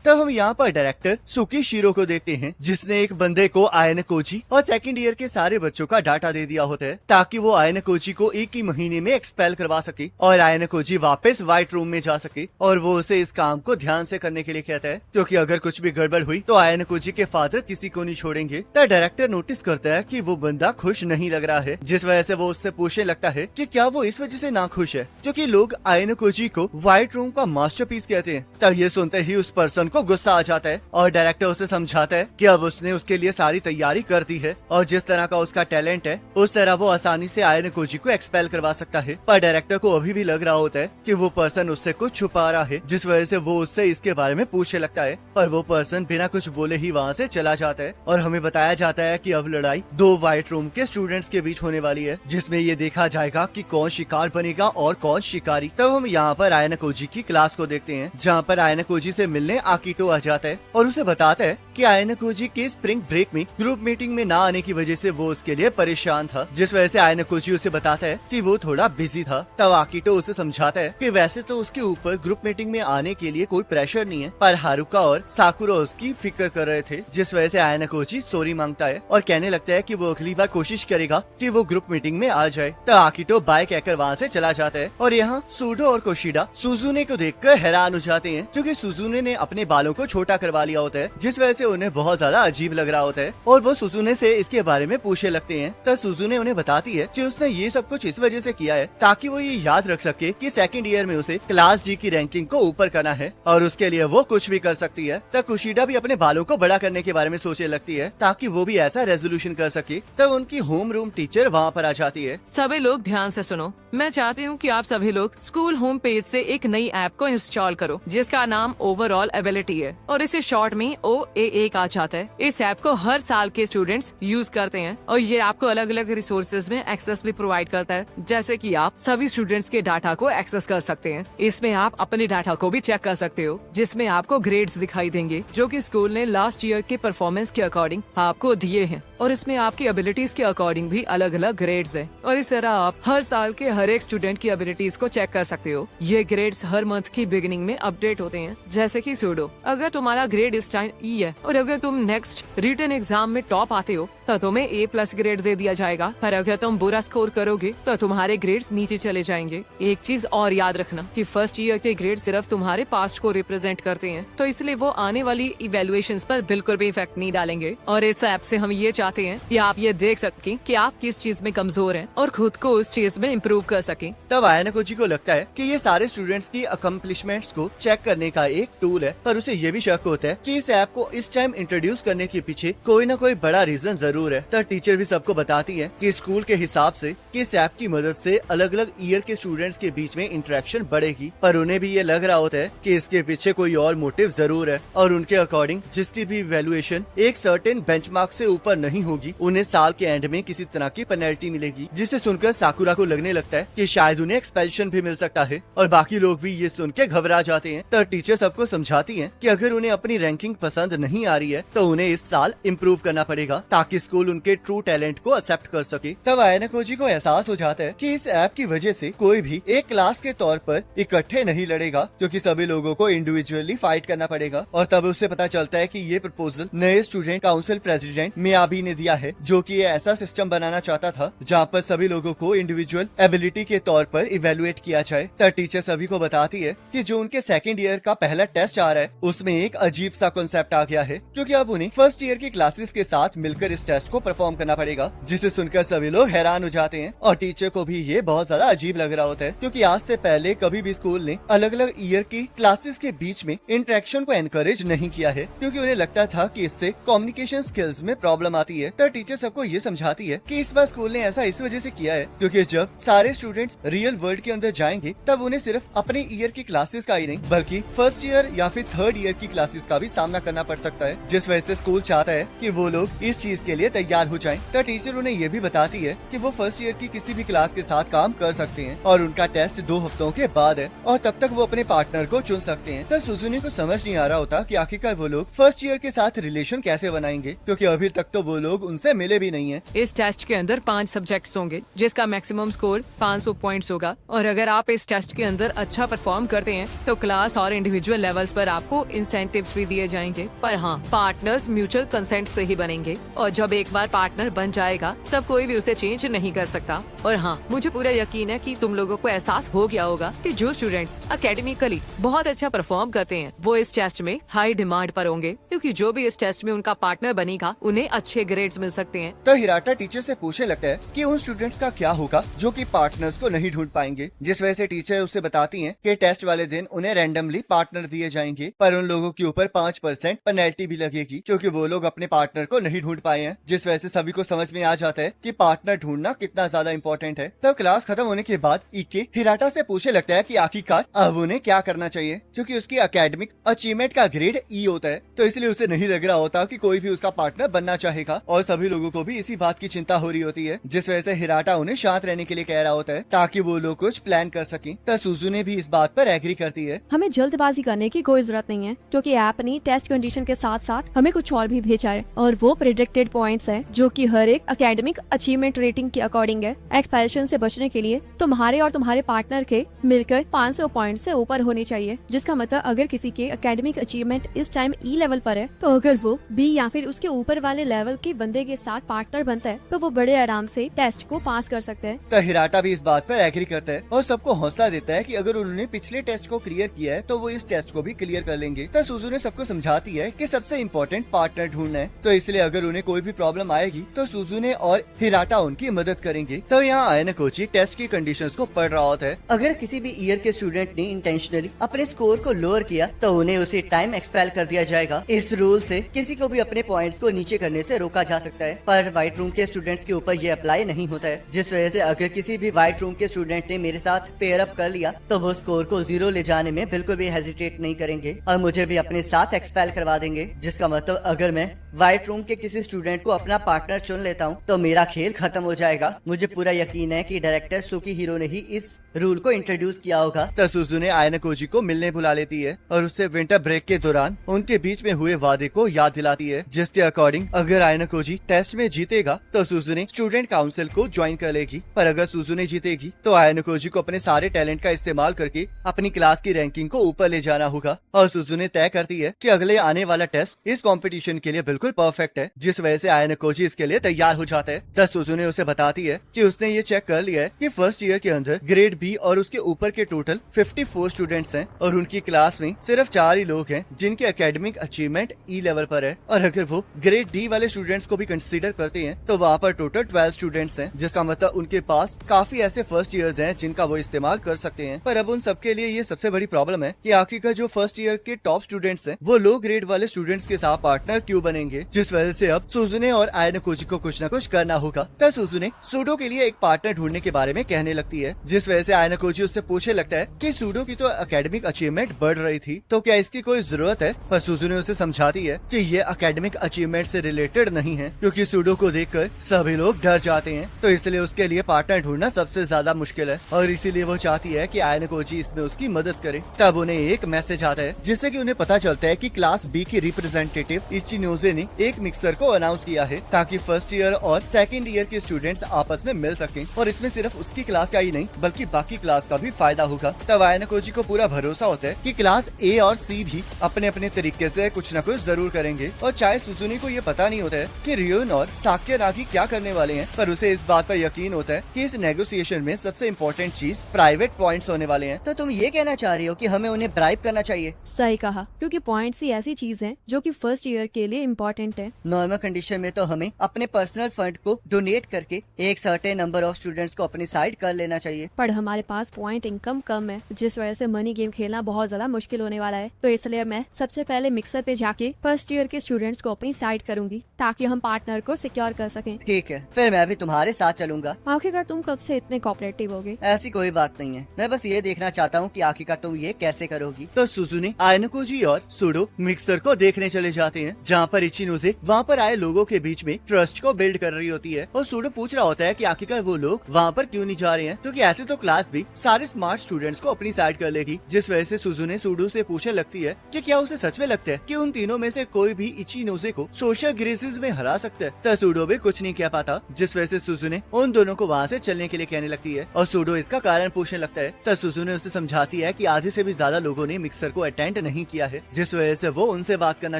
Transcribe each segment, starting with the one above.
तब हम यहाँ पर डायरेक्टर सुकी शिरो को देखते हैं, जिसने एक बंदे को आयनकोजी और सेकंड ईयर के सारे बच्चों का डाटा दे दिया होता है ताकि वो आयनकोजी को एक ही महीने में एक्सपेल करवा सके और आयनकोजी वापस व्हाइट रूम में जा सके। और वो उसे इस काम को ध्यान से करने के लिए कहता है, क्योंकि अगर कुछ भी गड़बड़ हुई तो आयनकोजी के फादर किसी को नहीं छोड़ेंगे। तब डायरेक्टर नोटिस करता है कि वो बंदा खुश नहीं लग रहा है, जिस वजह से वो उससे पूछने लगता है कि क्या वो इस वजह से ना खुश है क्योंकि लोग आयनकोजी को व्हाइट रूम का मास्टरपीस कहते हैं। तब ये सुनते ही उस पर्सन को गुस्सा आ जाता है और डायरेक्टर उसे समझाता है कि अब उसने उसके लिए सारी तैयारी कर दी है और जिस तरह का उसका टैलेंट है उस तरह वो आसानी से आयनकोजी को एक्सपेल करवा सकता है। पर डायरेक्टर को अभी भी लग रहा होता है कि वो पर्सन उससे कुछ छुपा रहा है, जिस वजह से वो उससे इसके बारे में पूछने लगता है। पर वो पर्सन बिना कुछ बोले ही वहाँ से चला जाता है और हमें बताया जाता है कि अब लड़ाई दो व्हाइट रूम के स्टूडेंट्स के बीच होने वाली है, जिसमें ये देखा जाएगा कि कौन शिकार बनेगा और कौन शिकारी। तब हम यहाँ पर आयनकोजी की क्लास को देखते हैं, जहाँ पर आयनकोजी से मिलने आकिटो आ जाता है और उसे बताता है कि आयनकोजी के स्प्रिंग ब्रेक में ग्रुप मीटिंग में ना आने की वजह से वो उसके लिए परेशान था, जिस वजह से आयनकोजी उसे बताता है कि वो थोड़ा बिजी था। तब आकिटो उसे समझाता है कि वैसे तो उसके ऊपर ग्रुप मीटिंग में आने के लिए कोई प्रेशर नहीं है, पर हारुका और साकुरा उसकी फिक्र कर रहे थे, जिस वजह से आयनकोजी सॉरी मांगता है और कहने लगता है कि वो अगली बार कोशिश करेगा कि वो ग्रुप मीटिंग में आ जाए। तब आकिटो बाय कहकर वहाँ से चला जाता है और यहाँ सूडो और कोशिडा सुजुने को देखकर हैरान हो जाते हैं, क्योंकि सुजुने ने अपने बालों को छोटा करवा लिया होता है, जिस वजह से उन्हें बहुत ज्यादा अजीब लग रहा होता है और वो सुजुने से इसके बारे में पूछने लगते हैं। तब सुजुने उन्हें बताती है कि उसने ये सब कुछ इस वजह से किया है ताकि वो ये याद रख सके कि सेकंड ईयर में उसे क्लास जी की रैंकिंग को ऊपर करना है और उसके लिए वो कुछ भी कर सकती है। तब कुशिडा भी अपने बालों को बड़ा करने के बारे में सोचने लगती है ताकि वो भी ऐसा रेजोल्यूशन कर सके। तब उनकी होम रूम टीचर वहाँ पर आ जाती है। सभी लोग ध्यान से सुनो, मैं चाहती हूँ कि आप सभी लोग स्कूल होम पेज से एक नई ऐप को इंस्टॉल करो जिसका नाम ओवरऑल एबिलिटी है और इसे शॉर्ट में OAA कहा जाता है। इस ऐप को हर साल के स्टूडेंट्स यूज करते हैं और ये आपको अलग अलग रिसोर्सेज में एक्सेस भी प्रोवाइड करता है, जैसे कि आप सभी स्टूडेंट्स के डाटा को एक्सेस कर सकते हैं। इसमें आप अपने डाटा को भी चेक कर सकते हो, जिसमें आपको ग्रेड्स दिखाई देंगे जो कि स्कूल ने लास्ट ईयर के परफॉर्मेंस के अकॉर्डिंग आपको दिए हैं और इसमें आपकी एबिलिटीज के अकॉर्डिंग भी अलग अलग ग्रेड्स हैं और इस तरह आप हर साल के हर एक स्टूडेंट की एबिलिटीज को चेक कर सकते हो। ये ग्रेड्स हर मंथ की बिगिनिंग में अपडेट होते हैं, जैसे कि सूडो, अगर तुम्हारा ग्रेड इस टाइम E है और अगर तुम नेक्स्ट रिटन एग्जाम में टॉप आते हो तो तुम्हें A+ ग्रेड दे दिया जाएगा, पर अगर तुम बुरा स्कोर करोगे तो तुम्हारे ग्रेड्स नीचे चले जाएंगे। एक चीज और याद रखना कि फर्स्ट ईयर के ग्रेड सिर्फ तुम्हारे पास्ट को रिप्रेजेंट करते हैं, तो इसलिए वो आने वाली इवेल्युएशंस पर बिल्कुल भी इफेक्ट नहीं डालेंगे। और इस ऐप से हम ये चाहते हैं कि आप ये देख सकें कि आप किस चीज में कमजोर हैं और खुद को उस चीज में इम्प्रूव कर सकें। तब आयनकोजी को लगता है कि ये सारे स्टूडेंट्स की अकम्पलिशमेंट्स को चेक करने का एक टूल है, पर उसे ये भी शक होता है कि इस ऐप को इस टाइम इंट्रोड्यूस करने के पीछे कोई न कोई बड़ा रीजन जरूर है। तब टीचर भी सबको बताती है कि स्कूल के हिसाब से कि इस ऐप की मदद से अलग अलग ईयर के स्टूडेंट्स के बीच में इंटरेक्शन बढ़ेगी, पर उन्हें भी ये लग रहा होता है कि इसके पीछे कोई और मोटिव जरूर है और उनके अकॉर्डिंग जिसकी भी वैल्यूएशन एक सर्टेन बेंचमार्क से ऊपर नहीं होगी उन्हें साल के एंड में किसी तरह की पेनल्टी मिलेगी, जिसे सुनकर साकुरा को लगने लगता है कि शायद उन्हें एक्सपेल्शन भी मिल सकता है और बाकी लोग भी ये सुन के घबरा जाते हैं। तब टीचर सबको समझाती है कि अगर उन्हें अपनी रैंकिंग पसंद नहीं आ रही है तो उन्हें इस साल इम्प्रूव करना पड़ेगा ताकि स्कूल उनके ट्रू टैलेंट को एक्सेप्ट कर सके। तब आयनकोजी को एहसास हो जाता है कि इस ऐप की वजह से कोई भी एक क्लास के तौर पर इकट्ठे नहीं लड़ेगा, क्योंकि सभी लोगों को इंडिविजुअली फाइट करना पड़ेगा। और तब उसे पता चलता है कि ये प्रपोजल नए स्टूडेंट काउंसिल प्रेसिडेंट मियाबी ने दिया है, जो कि ये ऐसा सिस्टम बनाना चाहता था जहाँ पर सभी लोगों को इंडिविजुअल एबिलिटी के तौर पर इवेलुएट किया जाए। तब टीचर सभी को बताती है कि जो उनके सेकंड ईयर का पहला टेस्ट आ रहा है उसमें एक अजीब सा कॉन्सेप्ट आ गया है, क्योंकि अब उन्हें फर्स्ट ईयर की क्लासेस के साथ मिलकर इस टेस्ट को परफॉर्म करना पड़ेगा, जिसे सुनकर सभी लोग हैरान हो जाते हैं और टीचर को भी ये बहुत ज्यादा अजीब लग रहा होता है, क्योंकि आज से पहले कभी भी स्कूल ने अलग अलग ईयर की क्लासेस के बीच में इंटरेक्शन को एनकरेज नहीं किया है, क्योंकि उन्हें लगता था कि इससे कम्युनिकेशन स्किल्स में प्रॉब्लम आती है। तब टीचर सबको ये समझाती है कि इस बार स्कूल ने ऐसा इस वजह से किया है क्योंकि जब सारे स्टूडेंट्स रियल वर्ल्ड के अंदर जाएंगे तब उन्हें सिर्फ अपने ईयर की क्लासेस का ही नहीं बल्कि फर्स्ट ईयर या फिर थर्ड ईयर की क्लासेस का भी सामना करना पड़ सकता है, जिस वजह से स्कूल चाहता है कि वो लोग इस चीज के लिए लिए तैयार हो जाएं। तो टीचर उन्हें ये भी बताती है कि वो फर्स्ट ईयर की किसी भी क्लास के साथ काम कर सकते हैं और उनका टेस्ट 2 हफ्तों के बाद है और तब तक वो अपने पार्टनर को चुन सकते हैं। तो सुजुनी को समझ नहीं आ रहा होता कि आखिरकार वो लोग फर्स्ट ईयर के साथ रिलेशन कैसे बनाएंगे, क्योंकि अभी तक तो वो लोग उनसे मिले भी नहीं है। इस टेस्ट के अंदर 5 सब्जेक्ट्स होंगे जिसका मैक्सिमम स्कोर 500 पॉइंट्स होगा और अगर आप इस टेस्ट के अंदर अच्छा परफॉर्म करते हैं तो क्लास और इंडिविजुअल लेवल्स पर आपको इंसेंटिव्स भी दिए जाएंगे। पर हाँ, पार्टनर्स म्यूचुअल कंसेंट से ही बनेंगे और जब एक बार पार्टनर बन जाएगा तब कोई भी उसे चेंज नहीं कर सकता। और हाँ, मुझे पूरा यकीन है कि तुम लोगों को एहसास हो गया होगा कि जो स्टूडेंट्स एकेडमिकली बहुत अच्छा परफॉर्म करते हैं वो इस टेस्ट में हाई डिमांड पर होंगे, क्योंकि जो भी इस टेस्ट में उनका पार्टनर बनेगा उन्हें अच्छे ग्रेड्स मिल सकते हैं। तो हिराटा टीचर से पूछने लगता है कि उन स्टूडेंट्स का क्या होगा जो कि पार्टनर्स को नहीं ढूंढ पाएंगे, जिस वजह से टीचर उसे बताती हैं कि टेस्ट वाले दिन उन्हें रैंडमली पार्टनर दिए जाएंगे, पर उन लोगों के ऊपर 5% पेनल्टी भी लगेगी क्योंकि वो लोग अपने पार्टनर को नहीं ढूंढ पाए हैं। जिस वजह से सभी को समझ में आ जाता है कि पार्टनर ढूंढना कितना ज्यादा इम्पोर्टेंट है। तब क्लास खत्म होने के बाद इक्के हिराटा से पूछने लगता है कि आखिरकार अब उन्हें क्या करना चाहिए, क्योंकि उसकी एकेडमिक अचीवमेंट का ग्रेड ई होता है, तो इसलिए उसे नहीं लग रहा होता कि कोई भी उसका पार्टनर बनना चाहेगा और सभी लोगों को भी इसी बात की चिंता हो रही होती है, जिस वजह से हिराटा उन्हें शांत रहने के लिए कह रहा होता है ताकि वो लोग कुछ प्लान कर सकें। तो सुजुने भी इस बात पर एग्री करती है। हमें जल्दबाजी करने की कोई जरूरत नहीं है, क्योंकि ऐप ने टेस्ट कंडीशन के साथ साथ हमें कुछ और भी भेजा है और वो प्रेडिक्टेड पॉइंट्स है जो कि हर एक एकेडमिक अचीवमेंट रेटिंग के अकॉर्डिंग है। एक्सपेल्शन से बचने के लिए तुम्हारे और तुम्हारे पार्टनर के मिलकर 500 पॉइंट से ऊपर होने चाहिए, जिसका मतलब अगर किसी के एकेडमिक अचीवमेंट इस टाइम ई लेवल पर है तो अगर वो बी या फिर उसके ऊपर वाले लेवल के बंदे के साथ पार्टनर बनता है तो वो बड़े आराम से टेस्ट को पास कर सकते हैं। तो हिराटा भी इस बात पर एग्री करता है और सबको हौसला देता है कि अगर उन्होंने पिछले टेस्ट को क्लियर किया है तो वो इस टेस्ट को भी क्लियर कर लेंगे। तो सुजुने सबको समझाती है कि सबसे इम्पोर्टेंट पार्टनर ढूंढना है, तो इसलिए अगर उन्हें कोई भी प्रॉब्लम आएगी तो सुजुने और हिराटा उनकी मदद करेंगे। तो यहाँ आयनकोची टेस्ट की कंडीशंस को पढ़ रहा होता है। अगर किसी भी ईयर के स्टूडेंट ने इंटेंशनली अपने स्कोर को लोअर किया तो उन्हें उसे टाइम एक्सपेल कर दिया जाएगा। इस रूल से किसी को भी अपने पॉइंट्स को नीचे करने से रोका जा सकता है, पर व्हाइट रूम के स्टूडेंट्स के ऊपर ये अप्लाई नहीं होता है, जिस वजह से अगर किसी भी व्हाइट रूम के स्टूडेंट ने मेरे साथ पेयर अप कर लिया तो वो स्कोर को 0 ले जाने में बिल्कुल भी हेजिटेट नहीं करेंगे और मुझे भी अपने साथ एक्सपेल करवा देंगे। जिसका मतलब अगर मैं व्हाइट रूम के किसी स्टूडेंट को अपना पार्टनर चुन लेता हूँ तो मेरा खेल खत्म हो जाएगा। मुझे पूरा यकीन है कि डायरेक्टर सुकीहिरो ने ही इस रूल को इंट्रोड्यूस किया होगा। तो सुजुने आयनकोजी को मिलने बुला लेती है और उससे विंटर ब्रेक के दौरान उनके बीच में हुए वादे को याद दिलाती है, जिसके अकॉर्डिंग अगर आयनकोजी टेस्ट में जीतेगा तो सुजुने स्टूडेंट काउंसिल को ज्वाइन कर लेगी, पर अगर सुजुने जीतेगी तो आयनकोजी को अपने सारे टैलेंट का इस्तेमाल करके अपनी क्लास की रैंकिंग को ऊपर ले जाना होगा। और सुजुने तय करती है कि अगले आने वाला टेस्ट इस कंपटीशन के लिए बिल्कुल परफेक्ट है, जिस वजह से आयनकोजी इसके लिए तैयार हो जाता है। तब सुजुने उसे बताती है कि उसने ये चेक कर लिया है कि फर्स्ट ईयर के अंदर ग्रेड बी और उसके ऊपर के टोटल 54 स्टूडेंट्स हैं और उनकी क्लास में सिर्फ 4 ही लोग हैं जिनके एकेडमिक अचीवमेंट ई लेवल पर है, और अगर वो ग्रेड डी वाले स्टूडेंट्स को भी कंसीडर करते हैं तो वहाँ पर टोटल 12 स्टूडेंट्स हैं, जिसका मतलब उनके पास काफी ऐसे फर्स्ट ईयर्स हैं जिनका वो इस्तेमाल कर सकते हैं। पर अब उन सबके लिए ये सबसे बड़ी प्रॉब्लम है कि आखिरकार जो फर्स्ट ईयर के टॉप स्टूडेंट्स हैं वो लो ग्रेड वाले स्टूडेंट्स के साथ पार्टनर क्यों बनेंगे, जिस वजह से अब सुजुने और आयनकोजी को कुछ न कुछ करना होगा। तब सुजुने सूडो के लिए एक पार्टनर ढूंढने के बारे में कहने लगती है, जिस वजह से आयनकोजी उससे पूछने लगता है कि सूडो की तो एकेडमिक अचीवमेंट बढ़ रही थी तो क्या इसकी कोई जरूरत है, पर सुजुने उसे समझाती है कि ये एकेडमिक अचीवमेंट से रिलेटेड नहीं है, क्योंकि सूडो को देखकर सभी लोग डर जाते हैं, तो इसलिए उसके लिए पार्टनर ढूंढना सबसे ज्यादा मुश्किल है और इसीलिए वो चाहती है कि आयनकोजी इसमें उसकी मदद करे। तब उन्हें एक मैसेज आता है जिससे कि उन्हें पता चलता है कि क्लास बी की रिप्रेजेंटेटिव इचिनोजे ने एक मिक्सर को अनाउंस किया है ताकि फर्स्ट ईयर और सेकंड ईयर के स्टूडेंट्स आपस में मिल सकें, और इसमें सिर्फ उसकी क्लास का ही नहीं बल्कि बाकी क्लास का भी फायदा होगा। तब आयनकोजी को पूरा भरोसा होता है कि क्लास ए और सी भी अपने अपने तरीके से कुछ न कुछ जरूर करेंगे, और चाहे सुजुने को ये पता नहीं होता है कि रियोन और साक्यरागी क्या करने वाले हैं, पर उसे इस बात पर यकीन होता है कि इस नेगोशिएशन में सबसे इम्पोर्टेंट चीज प्राइवेट पॉइंट्स होने वाले हैं। तो तुम ये कहना चाह रही हो कि हमें उन्हें ब्राइब करना चाहिए? सही कहा, क्योंकि पॉइंट्स ही ऐसी चीज है जो कि फर्स्ट ईयर के लिए इम्पोर्टेंट है। नॉर्मल कंडीशन में तो हमें अपने पर्सनल फंड को डोनेट करके एक सर्टेन नंबर ऑफ स्टूडेंट्स को अपनी साइड कर लेना चाहिए, पर हमारे पास पॉइंट इनकम कम है, जिस वजह से मनी गेम खेलना बहुत ज्यादा मुश्किल होने वाला है। तो इसलिए मैं सबसे पहले मिक्सर पे जाके फर्स्ट ईयर के स्टूडेंट्स को अपनी साइड करूंगी ताकि हम पार्टनर को सिक्योर कर सकें। ठीक है, फिर मैं भी तुम्हारे साथ चलूंगा। आखिरकार तुम कब से इतने कोऑपरेटिव हो गए? ऐसी कोई बात नहीं है, मैं बस ये देखना चाहता हूँ कि आखिरकार तुम ये कैसे करोगी। तो सुजुने आयनकोजी और सूडो मिक्सर को देखने चले जाते हैं, जहाँ पर इचिनोजे वहाँ पर आए लोगों के बीच में ट्रस्ट को बिल्ड कर रही होती है और सूडो पूछ रहा होता है कि आखिरकार वो लोग वहाँ पर क्यों नहीं जा रहे हैं, क्योंकि ऐसे तो क्लास भी सारे स्मार्ट स्टूडेंट्स को अपनी साइड कर लेगी। जिस वजह से सुजुने सूडो से पूछने लगती है कि क्या उसे सच में लगता है कि उन तीनों में से कोई भी इचिनोजे को सोशल ग्रेसेस में हरा सकता है। तो सूडो भी कुछ नहीं कह पाता, जिस वजह से सुजुने उन दोनों को वहाँ से चलने के लिए कहने लगती है और सूडो इसका कारण पूछने लगता है। तो सुजुने उसे समझाती है कि आधे से भी ज्यादा लोगों ने मिक्सर को अटेंड नहीं किया है, जिस वजह से वो उनसे बात करना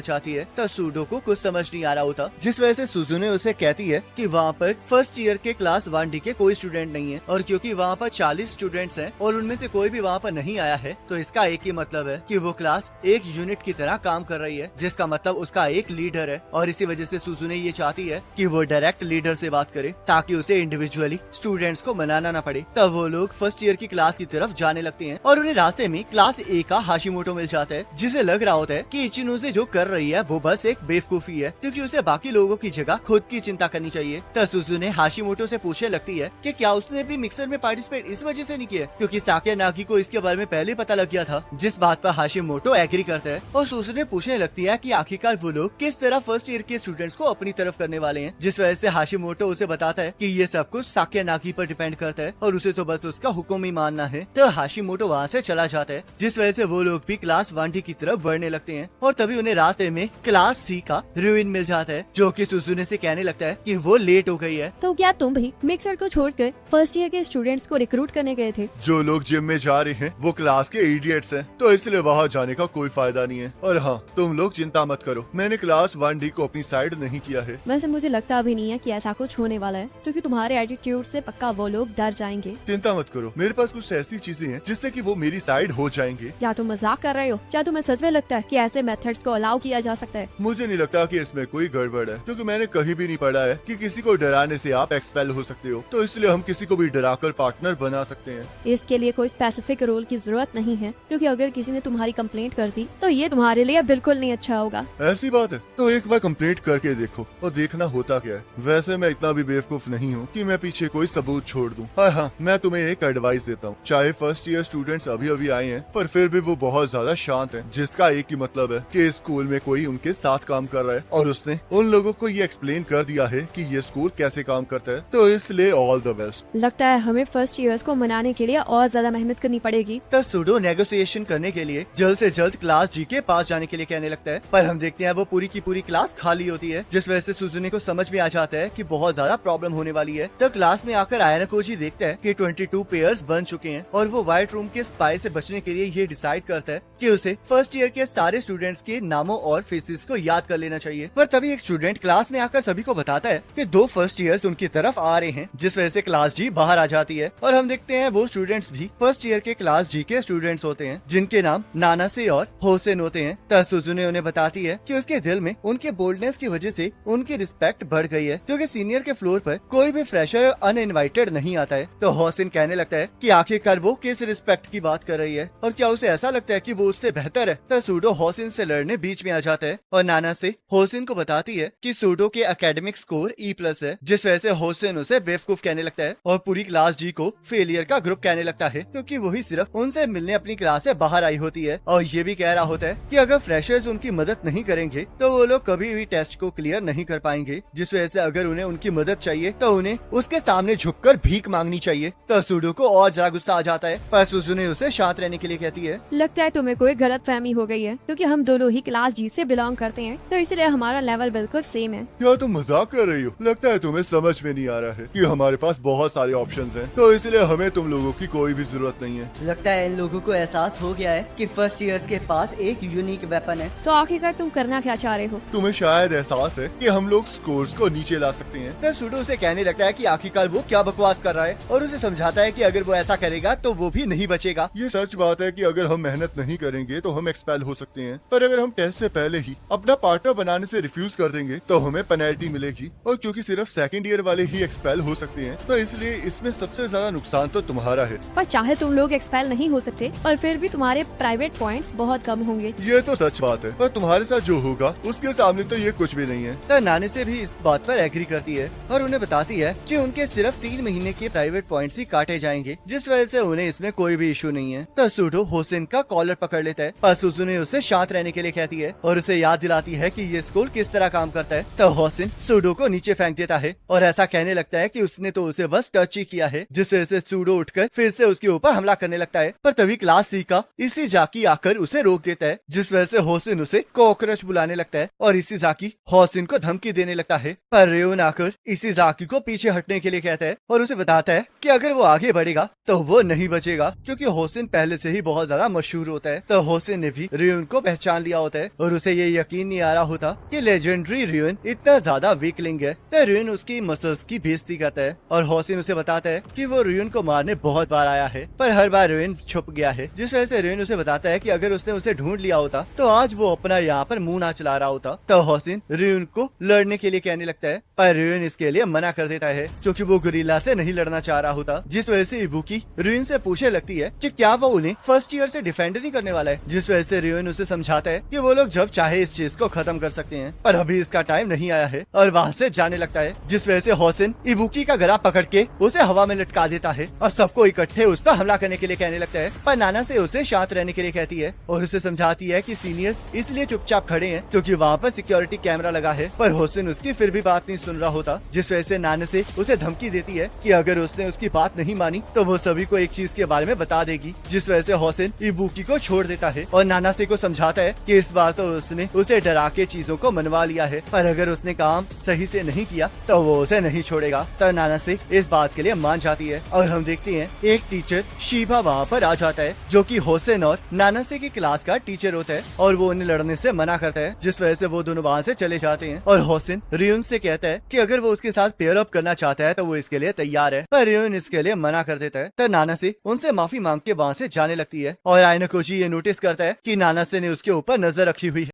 चाहती है। तो सूडो को कुछ समझ नहीं आ रहा होता, जिस वजह से सुजुने उसे कहती है कि वहाँ पर फर्स्ट ईयर के क्लास 1D के कोई स्टूडेंट नहीं है और क्योंकि वहाँ पर 40 स्टूडेंट्स हैं और उनमें से कोई भी वहाँ पर नहीं आया है, तो इसका एक ही मतलब है कि वो क्लास एक यूनिट की तरह काम कर रही है, जिसका मतलब उसका एक लीडर है। और इसी वजह से सुजुने ये चाहती है कि वो डायरेक्ट लीडर से बात करे ताकि उसे इंडिविजुअली स्टूडेंट्स को मनाना न पड़े। तब वो लोग फर्स्ट ईयर की क्लास की तरफ जाने लगते हैं और उन्हें रास्ते में क्लास A का हाशिमोटो मिल जाता है, जिसे लग रहा होता है कि इचिनोजे जो कर रही है वो बस एक बेवकूफी है, क्योंकि उसे बाकी लोगों की जगह खुद की चिंता करनी चाहिए। तो सुजुने हाशिमोटो से पूछने लगती है कि क्या उसने भी मिक्सर में पार्टिसिपेट इस वजह से नहीं किया क्योंकि साकिया नागी को इसके बारे में पहले पता लग गया था, जिस बात पर हाशिमोटो एग्री करता है। और सुजुने पूछने लगती है कि आखिरकार वो लोग किस तरह फर्स्ट ईयर के स्टूडेंट्स को अपनी तरफ करने वाले हैं, जिस वजह से हाशिमोटो उसे बताता है कि ये सब कुछ साकिया नागी पर डिपेंड करता है और उसे तो बस उसका हुक्म ही मानना है। तो हाशिमोटो वहाँ से चला जाता है, जिस वजह से वो लोग भी क्लास 1D की तरफ बढ़ने लगते हैं और तभी उन्हें रास्ते में क्लास C का रुइन मिल जाता है, जो कि सुजुने से कहने लगता है कि वो लेट हो गई है। तो क्या तुम भी मिक्सर को छोड़कर फर्स्ट ईयर के स्टूडेंट्स को रिक्रूट करने गए थे? जो लोग जिम में जा रहे हैं वो क्लास के इडियट्स हैं, तो इसलिए वहाँ जाने का कोई फायदा नहीं है। और हाँ, तुम लोग चिंता मत करो, मैंने क्लास 1D को अपनी साइड नहीं किया है। वैसे मुझे लगता भी नहीं है कि ऐसा कुछ होने वाला है, क्योंकि तुम्हारे एटीट्यूड से पक्का वो लोग डर जाएंगे। चिंता मत करो, मेरे पास कुछ ऐसी चीजें हैं जिससे कि वो मेरी साइड हो जाएंगे। क्या तुम मजाक कर रहे हो? क्या तुम्हें सच में लगता है कि ऐसे मेथड्स को अलाउ किया जा सकता है? मुझे नहीं लगता कि इसमें कोई गड़बड़ है, क्योंकि मैंने कहीं भी नहीं पढ़ा है कि किसी को डराने से आप एक्सपेल हो सकते हो, तो इसलिए हम किसी को भी डराकर पार्टनर बना सकते हैं। इसके लिए कोई स्पेसिफिक रोल की जरूरत नहीं है, क्योंकि अगर किसी ने तुम्हारी कंप्लेंट कर दी तो ये तुम्हारे लिए बिल्कुल नहीं अच्छा होगा। ऐसी बात है तो एक बार कंप्लेंट करके देखो और देखना होता क्या है। वैसे मैं इतना भी बेवकूफ नहीं हूँ कि मैं पीछे कोई सबूत छोड़ दूँ। हाँ, मैं तुम्हें एक एडवाइस देता हूँ। चाहे फर्स्ट ईयर स्टूडेंट्स अभी अभी आए हैं, पर फिर भी वो बहुत ज्यादा शांत हैं, जिसका एक ही मतलब है कि स्कूल में कोई उनके साथ काम कर रहा है और उसने उन लोगों को ये एक्सप्लेन कर दिया है कि ये स्कूल कैसे काम करता है। तो इसलिए ऑल द बेस्ट। लगता है हमें फर्स्ट ईयर्स को मनाने के लिए और ज्यादा मेहनत करनी पड़ेगी। तब सूडो नेगोशिएशन करने के लिए जल्द से जल्द क्लास G के पास जाने के लिए कहने लगता है, पर हम देखते हैं वो पूरी की पूरी क्लास खाली होती है, जिस वजह से सुजुने को समझ में आ जाता है कि बहुत ज्यादा प्रॉब्लम होने वाली है। तो क्लास में आकर आयाना कोजी देखता है कि 22 पेयर्स बन चुके हैं और वो व्हाइट रूम के स्पाई से बचने के लिए ये डिसाइड करता है कि उसे फर्स्ट ईयर के सारे स्टूडेंट्स के नामों और फेसेस को याद कर लेना चाहिए। पर तभी एक स्टूडेंट क्लास में आकर सभी को बताता है कि 2 फर्स्ट ईयर्स उनकी तरफ आ रहे हैं, जिस वजह से क्लास G बाहर आ जाती है और हम देखते हैं वो स्टूडेंट्स भी फर्स्ट ईयर के क्लास G के स्टूडेंट्स होते हैं, जिनके नाम नानासे और होसेन होते हैं। तब सुजुने उन्हें बताती है कि उसके दिल में उनके बोल्डनेस की वजह से उनकी रिस्पेक्ट बढ़ गई है, क्योंकि सीनियर के फ्लोर पर कोई भी फ्रेशर अनइनवाइटेड नहीं आता है। तो होसेन कहने लगता है कि आखिरकार वो किस रिस्पेक्ट की बात कर रही है और क्या उसे ऐसा लगता है कि वो उससे बेहतर है। तो सूडो होसेन से लड़ने बीच में आ जाता है और नानासे होसेन को बताती है कि सूडो के एकेडमिक स्कोर E+ है, जिस वजह से होसेन उसे बेवकूफ कहने लगता है और पूरी क्लास G को फेलियर का ग्रुप कहने लगता है, क्योंकि वही सिर्फ उनसे मिलने अपनी क्लास से बाहर आई होती है। और ये भी कह रहा होता है कि अगर फ्रेशर्स उनकी मदद नहीं करेंगे तो वो लोग कभी भी टेस्ट को क्लियर नहीं कर पाएंगे, जिस वजह से अगर उन्हें उनकी मदद चाहिए तो उन्हें उसके सामने झुककर भीख मांगनी चाहिए। तो सूडो को और ज्यादा गुस्सा आ जाता है, पर सुजुने उसे शांत रहने के लिए कहती है। लगता है तुम्हें कोई गलतफहमी हो गई है, क्योंकि हम दोनों ही क्लास G से बिलोंग करते हैं, तो इसलिए हमारा लेवल बिल्कुल सेम है। क्या तुम मजाक कर रही हो? लगता है तुम्हें समझ में नहीं आ रहा है कि हमारे पास बहुत सारे ऑप्शंस हैं, तो इसलिए हमें तुम लोगों की कोई भी जरूरत नहीं है। लगता है इन लोगों को एहसास हो गया है कि फर्स्ट ईयर्स के पास एक यूनिक वेपन है। तो आखिरकार तुम करना क्या चाह रहे हो? तुम्हें शायद एहसास है कि हम लोग स्कोर्स को नीचे ला सकते हैं। तो सूडो उसे कहने लगता है कि आखिरकार वो क्या बकवास कर रहा है और उसे समझाता है कि अगर वो ऐसा करेगा तो वो भी नहीं बचेगा। ये सच बात है कि अगर हम मेहनत नहीं करेंगे तो हम एक्सपेल हो सकते हैं, पर अगर हम टेस्ट से पहले ही अपना पार्टनर बनाने से रिफ्यूज कर देंगे तो हमें पेनल्टी मिलेगी, और क्योंकि सिर्फ सेकंड ईयर वाले ही एक्सपेल हो सकते हैं, तो इसलिए इसमें सबसे ज्यादा नुकसान तो तुम्हारा है। पर चाहे तुम लोग एक्सपेल नहीं हो सकते, और फिर भी तुम्हारे प्राइवेट पॉइंट्स बहुत कम होंगे। ये तो सच बात है, पर तुम्हारे साथ जो होगा उसके सामने तो ये कुछ भी नहीं है। तो नानी से भी इस बात पर एग्री करती है और उन्हें बताती है कि उनके सिर्फ 3 महीने के प्राइवेट पॉइंट्स ही काटे जाएंगे, जिस वजह से उन्हें इसमें कोई भी इशू नहीं है। तो सूडो होसेन का कॉलर पकड़ लेता है, पर सुजुने उसे शांत रहने के लिए कहती है और उसे याद दिलाती है कि ये स्कूल किस तरह काम करता है। तो होसिन सूडो को नीचे फेंक देता है और ऐसा कहने लगता है कि उसने तो उसे बस टच ही किया है, जिस वजह से सूडो उठकर फिर से उसके ऊपर हमला करने लगता है। पर तभी क्लास सी का इशिजाकी आकर उसे रोक देता है, जिस वजह से होसिन उसे कॉकरोच बुलाने लगता है और इशिजाकी होसिन को धमकी देने लगता है। पर रेयोन आकर इशिजाकी को पीछे हटने के लिए कहता है और उसे बताता है कि अगर वो आगे बढ़ेगा तो वो नहीं बचेगा, क्योंकि होसिन पहले से ही बहुत ज्यादा मशहूर होता है। तो होसिन ने भी रेयोन को पहचान लिया होता है और उसे ये यकीन नहीं आ रहा होता कि लेजेंडरी रेयोन इतना ज्यादा वीकलिंग है। तो रेयोन उसकी मसल्स की बेइज्जती करता है और होसिन उसे बताता है कि वो रेयोन को मारने बहुत बार आया है, पर हर बार रेयोन छुप गया है। जिस वजह से रेयोन उसे बताता है कि अगर उसने उसे ढूंढ लिया होता तो आज वो अपना यहाँ पर मुंह ना चला रहा होता। तो होसिन रेयोन को लड़ने के लिए कहने लगता है, पर रेयोन इसके लिए मना कर देता है क्योंकि वो गोरिल्ला से नहीं लड़ना चाह रहा होता। जिस वजह से इबुकी रेयोन से पूछने लगती है कि क्या वो उन्हें फर्स्ट ईयर से डिफेंड नहीं करने वाला है। जिस वजह से रेयोन उसे समझाता है कि वो लोग जब चाहे इस चीज को खत्म कर सकते हैं, पर अभी इसका टाइम नहीं आया है, और वहाँ से जाने लगता है। जिस वजह से होसिन इबुकी का गला पकड़ के उसे हवा में लटका देता है और सबको इकट्ठे उस पर हमला करने के लिए कहने लगता है। पर नाना से उसे शांत रहने के लिए कहती है और उसे समझाती है कि सीनियर्स इसलिए चुपचाप खड़े हैं क्योंकि वहाँ पर सिक्योरिटी कैमरा लगा है। पर होसिन उसकी फिर भी बात नहीं सुन रहा होता, जिस वजह से नाना से उसे धमकी देती है कि अगर उसने उसकी बात नहीं मानी तो वो सभी को एक चीज के बारे में बता देगी। जिस वजह से होसिन इबुकी को छोड़ देता है और नाना से को समझाता है कि इस बार तो उसने उसे डरा के चीजों को मनवा लिया है, पर अगर उसने काम सही से नहीं किया तो वो उसे नहीं छोड़ेगा। तो नाना से इस बात के लिए मान जाती है और हम देखते हैं एक टीचर शीबा वहाँ पर आ जाता है, जो कि होसिन और नाना से की क्लास का टीचर होता है और वो उन्हें लड़ने से मना करता है। जिस वजह से वो दोनों वहाँ से चले जाते हैं और होसिन रेयोन से कहता है कि अगर वो उसके साथ पेयर अप करना चाहता है तो वो इसके लिए तैयार है, पर रेयोन इसके लिए मना कर देता है। तो नाना से उनसे माफी मांग के वहाँ से जाने लगती है और आयनोकोजी ये नोटिस करता है कि नाना से ने उसके ऊपर नजर रखी हुई है।